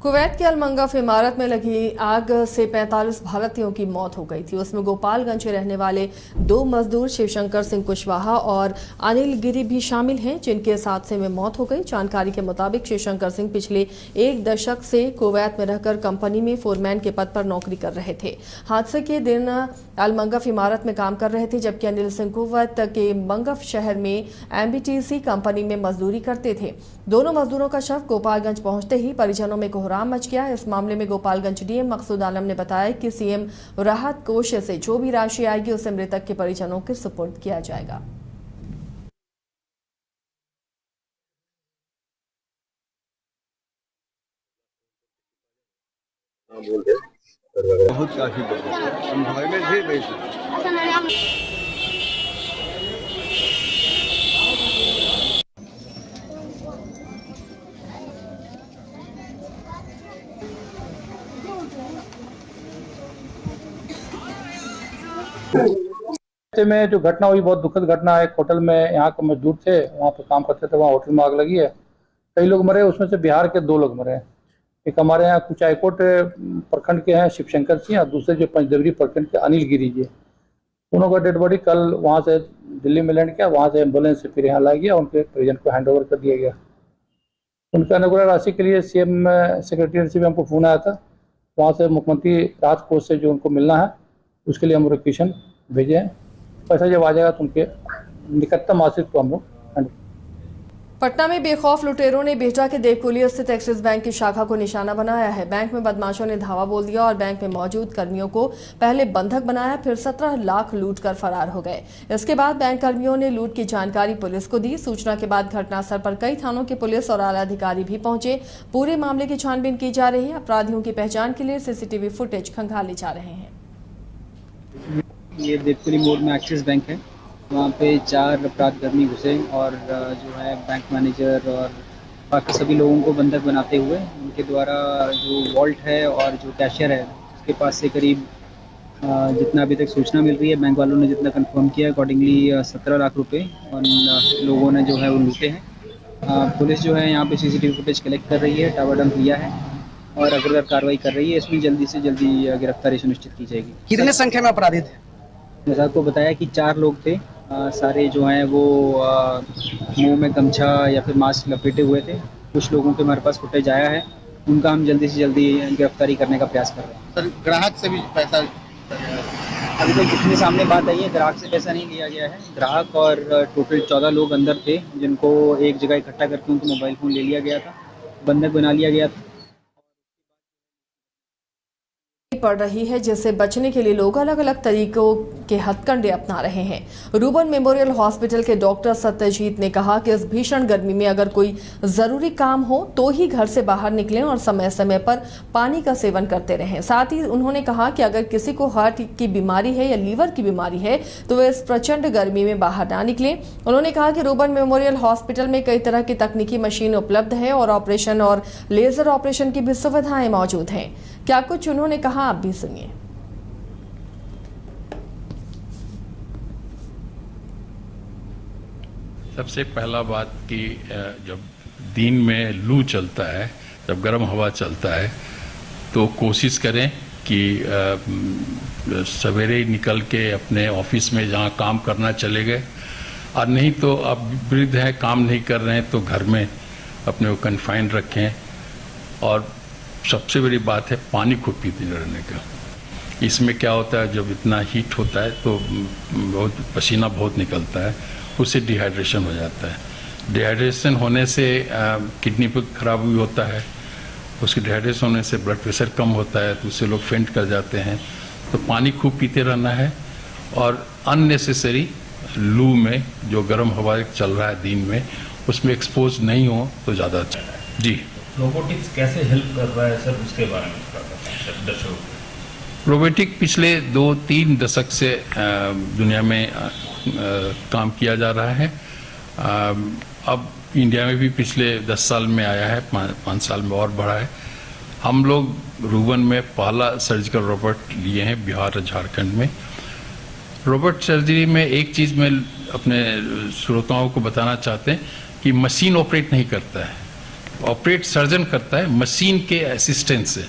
Kuwait के अलमंगफ इमारत में लगी आग से 45 भारतीयों की मौत हो गई थी। उसमें गोपालगंज रहने वाले 2 मजदूर शिवशंकर सिंह कुशवाहा और अनिल गिरी भी शामिल हैं, जिनके इस हादसे में मौत हो गई। जानकारी के मुताबिक शिवशंकर सिंह पिछले 1 दशक से कुवैत में रहकर कंपनी में फोरमैन के पद पर नौकरी कर रहे थे। हादसे के दिन अलमंगफ इमारत में काम कर रहे थे, जबकि अनिल सिंह कुवैत के मंगफ शहर में MBTC कंपनी में मजदूरी करते थे। दोनों मजदूरों का शव गोपालगंज पहुंचते ही परिजनों में कोहराम मच गया। इस मामले में गोपालगंज DM मकसूद आलम ने बताया कि CM राहत कोष से जो भी राशि आएगी उसे मृतक के परिजनों के सुपुर्द किया जाएगा। बहुत काफी हम घर में थे वैसे। में जो घटना हुई बहुत दुखद घटना है। एक होटल में यहाँ के मजदूर थे, वहाँ पे काम करते थे, वहाँ होटल में आग लगी है। कई लोग मरे, उसमें से बिहार के 2 लोग मरे। एक हमारे यहाँ कुचायकोट प्रखंड के हैं शिवशंकर सिंह, और दूसरे जो पंचदेवरी प्रखंड के अनिल गिरी जी। दोनों का डेड बॉडी कल वहाँ से दिल्ली में लैंड किया, वहाँ से एम्बुलेंस से फिर यहाँ लाया गया, उनके परिजन को हैंड ओवर कर दिया गया। उनका अनुग्रह राशि के लिए CM सेक्रेटरी से भी हमको फोन आया था, वहाँ से मुख्यमंत्री राहत कोष से जो उनको मिलना है उसके लिए हम लोकेशन भेजे हैं। पैसा जब आ जाएगा तो उनके निकटतम आश्रित को हम लोग। पटना में बेखौफ लुटेरों ने बेहटा के देवकुली स्थित एक्सिस बैंक की शाखा को निशाना बनाया है। बैंक में बदमाशों ने धावा बोल दिया और बैंक में मौजूद कर्मियों को पहले बंधक बनाया, फिर 17 लाख लूट कर फरार हो गए। इसके बाद बैंक कर्मियों ने लूट की जानकारी पुलिस को दी। सूचना के बाद घटनास्थल पर कई थानों के पुलिस और आला अधिकारी भी पहुंचे। पूरे मामले की छानबीन की जा रही है। अपराधियों की पहचान के लिए CCTV फुटेज खंगाले जा रहे हैं। ये देवकुली मोड़ में एक्सिस बैंक है, वहाँ पे 4 अपराधकर्मी घुसे और जो है बैंक मैनेजर और बाकी सभी लोगों को बंधक बनाते हुए उनके द्वारा जो वॉल्ट है और जो कैशियर है उसके पास से करीब जितना अभी तक सूचना मिल रही है, बैंक वालों ने जितना कंफर्म किया अकॉर्डिंगली 17 लाख रुपए उन लोगों ने जो है वो लूटे हैं। पुलिस जो है यहाँ पे CCTV फुटेज कलेक्ट कर रही है, टावाडंप लिया है और अग्रगर कार्रवाई कर रही है। इसमें जल्दी से जल्दी गिरफ्तारी सुनिश्चित की जाएगी। कितने संख्या में अपराधी थे? जैसा आपको बताया कि 4 लोग थे। सारे जो हैं वो मुंह में गमछा या फिर मास्क लपेटे हुए थे। कुछ लोगों के हमारे पास फुटेज आया है, उनका हम जल्दी से जल्दी गिरफ्तारी करने का प्रयास कर रहे हैं। सर, ग्राहक से भी पैसा अभी तक जितने सामने बात आई है, ग्राहक से पैसा नहीं लिया गया है। ग्राहक और टोटल 14 लोग अंदर थे, जिनको एक जगह इकट्ठा करके उनको मोबाइल फ़ोन ले लिया गया था, बंधक बना लिया गया था। पड़ रही है, जिससे बचने के लिए लोग अलग अलग तरीकों के हथकंडे अपना रहे हैं। रूबन मेमोरियल हॉस्पिटल के डॉक्टर सत्यजीत ने कहा कि इस भीषण गर्मी में अगर कोई जरूरी काम हो तो ही घर से बाहर निकलें और समय समय पर पानी का सेवन करते रहें। साथ ही उन्होंने कहा कि अगर किसी को हार्ट की बीमारी है या लीवर की बीमारी है तो वे इस प्रचंड गर्मी में बाहर ना निकलें। उन्होंने कहा कि रूबन मेमोरियल हॉस्पिटल में कई तरह की तकनीकी मशीन उपलब्ध है और ऑपरेशन और लेजर ऑपरेशन की भी सुविधाएं मौजूद हैं। क्या कुछ उन्होंने कहा, आप भी सुनिए। सबसे पहला बात कि जब दिन में लू चलता है, जब गर्म हवा चलता है, तो कोशिश करें कि सवेरे निकल के अपने ऑफिस में जहाँ काम करना चले गए, और नहीं तो आप वृद्ध हैं, काम नहीं कर रहे हैं तो घर में अपने को कन्फाइन रखें। और सबसे बड़ी बात है पानी खूब पीते रहने का। इसमें क्या होता है, जब इतना हीट होता है तो बहुत पसीना बहुत निकलता है, उससे डिहाइड्रेशन हो जाता है। डिहाइड्रेशन होने से किडनी पर खराबी होता है, उसके डिहाइड्रेशन होने से ब्लड प्रेशर कम होता है, तो उससे लोग फेंट कर जाते हैं। तो पानी खूब पीते रहना है और अननेसेसरी लू में जो गर्म हवा चल रहा है दिन में, उसमें एक्सपोज नहीं हो तो ज़्यादा अच्छा है। जी, रोबोटिक्स कैसे हेल्प कर रहा है सर, उसके बारे में दर्शकों। रोबोटिक पिछले 2-3 दशक से दुनिया में काम किया जा रहा है। अब इंडिया में भी पिछले 10 साल में आया है, 5 साल में और बढ़ा है। हम लोग रूबन में पहला सर्जिकल रोबोट लिए हैं बिहार और झारखंड में। रोबोट सर्जरी में एक चीज़ मैं अपने श्रोताओं को बताना चाहते हैं कि मशीन ऑपरेट नहीं करता है, ऑपरेट सर्जन करता है मशीन के असिस्टेंस से।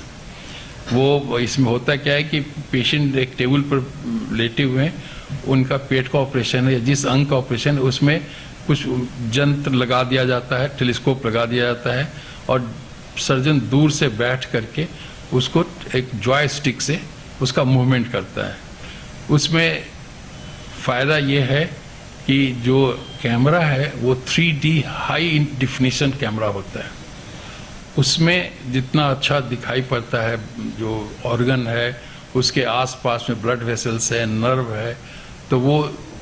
वो इसमें होता क्या है कि पेशेंट एक टेबल पर लेटे हुए हैं, उनका पेट का ऑपरेशन है या जिस अंग का ऑपरेशन है उसमें कुछ यंत्र लगा दिया जाता है, टेलीस्कोप लगा दिया जाता है और सर्जन दूर से बैठ करके उसको एक जॉयस्टिक से उसका मूवमेंट करता है। उसमें फ़ायदा ये है कि जो कैमरा है वो 3D हाई डेफिनेशन कैमरा होता है। उसमें जितना अच्छा दिखाई पड़ता है जो ऑर्गन है, उसके आसपास में ब्लड वेसल्स है, नर्व है, तो वो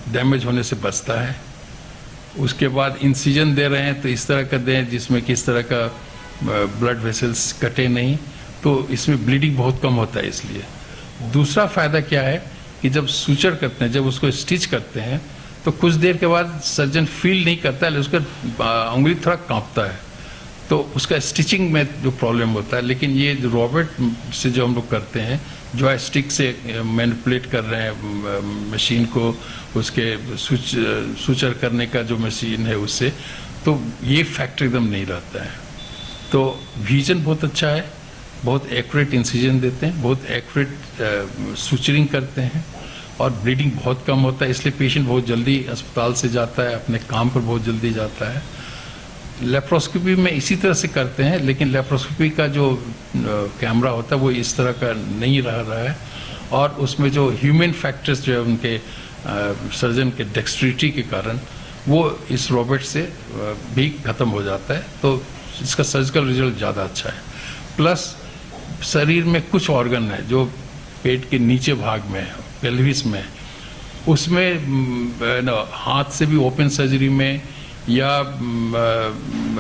डैमेज होने से बचता है। उसके बाद इंसिजन दे रहे हैं तो इस तरह का दें जिसमें किस तरह का ब्लड वेसल्स कटे नहीं, तो इसमें ब्लीडिंग बहुत कम होता है। इसलिए दूसरा फ़ायदा क्या है कि जब सूचर करते हैं, जब उसको स्टिच करते हैं, तो कुछ देर के बाद सर्जन फील नहीं करता है, उसका उंगली थोड़ा कांपता है, तो उसका स्टिचिंग में जो प्रॉब्लम होता है। लेकिन ये जो रॉबर्ट से जो हम लोग करते हैं, जॉयस्टिक से मैनिपुलेट कर रहे हैं मशीन को, उसके सूचर करने का जो मशीन है उससे, तो ये फैक्टर एकदम नहीं रहता है। तो विजन बहुत अच्छा है, बहुत एक्यूरेट इंसिजन देते हैं, बहुत एक्यूरेट सूचरिंग करते हैं और ब्लीडिंग बहुत कम होता है। इसलिए पेशेंट बहुत जल्दी अस्पताल से जाता है, अपने काम पर बहुत जल्दी जाता है। लेप्रोस्कोपी में इसी तरह से करते हैं, लेकिन लेप्रोस्कोपी का जो कैमरा होता है वो इस तरह का नहीं रहा है और उसमें जो ह्यूमन फैक्टर्स जो है उनके सर्जन के डेक्स्ट्रिटी के कारण वो इस रोबोट से भी ख़त्म हो जाता है। तो इसका सर्जिकल रिजल्ट ज़्यादा अच्छा है। प्लस शरीर में कुछ ऑर्गन है जो पेट के नीचे भाग में है, पेल्विस में, उसमें हाथ से भी ओपन सर्जरी में या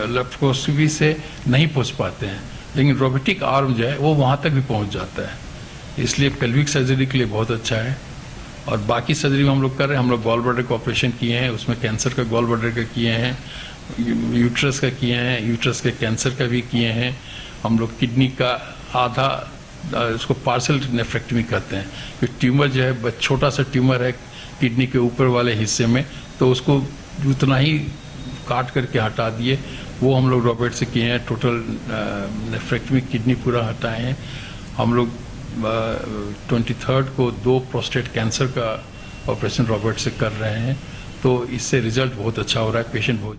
लेप्रोस्कोपी से नहीं पहुंच पाते हैं, लेकिन रोबोटिक आर्म जो है वो वहाँ तक भी पहुंच जाता है। इसलिए पेल्विक सर्जरी के लिए बहुत अच्छा है। और बाकी सर्जरी हम लोग कर रहे हैं, हम लोग गॉल ब्लैडर का ऑपरेशन किए हैं, उसमें कैंसर का गॉल ब्लैडर का किए हैं, यूट्रस का किए हैं, यूट्रस के कैंसर का भी किए हैं। हम लोग किडनी का आधा उसको पार्सल नेफ्रेक्टमी करते हैं, कि ट्यूमर जो है छोटा सा ट्यूमर है किडनी के ऊपर वाले हिस्से में, तो उसको उतना ही काट करके हटा दिए। वो हम लोग रोबोट से किए हैं। टोटल नेफ्रेक्टमी किडनी पूरा हटाए हैं। हम लोग 23rd को 2 प्रोस्टेट कैंसर का ऑपरेशन रोबोट से कर रहे हैं। तो इससे रिजल्ट बहुत अच्छा हो रहा है, पेशेंट बहुत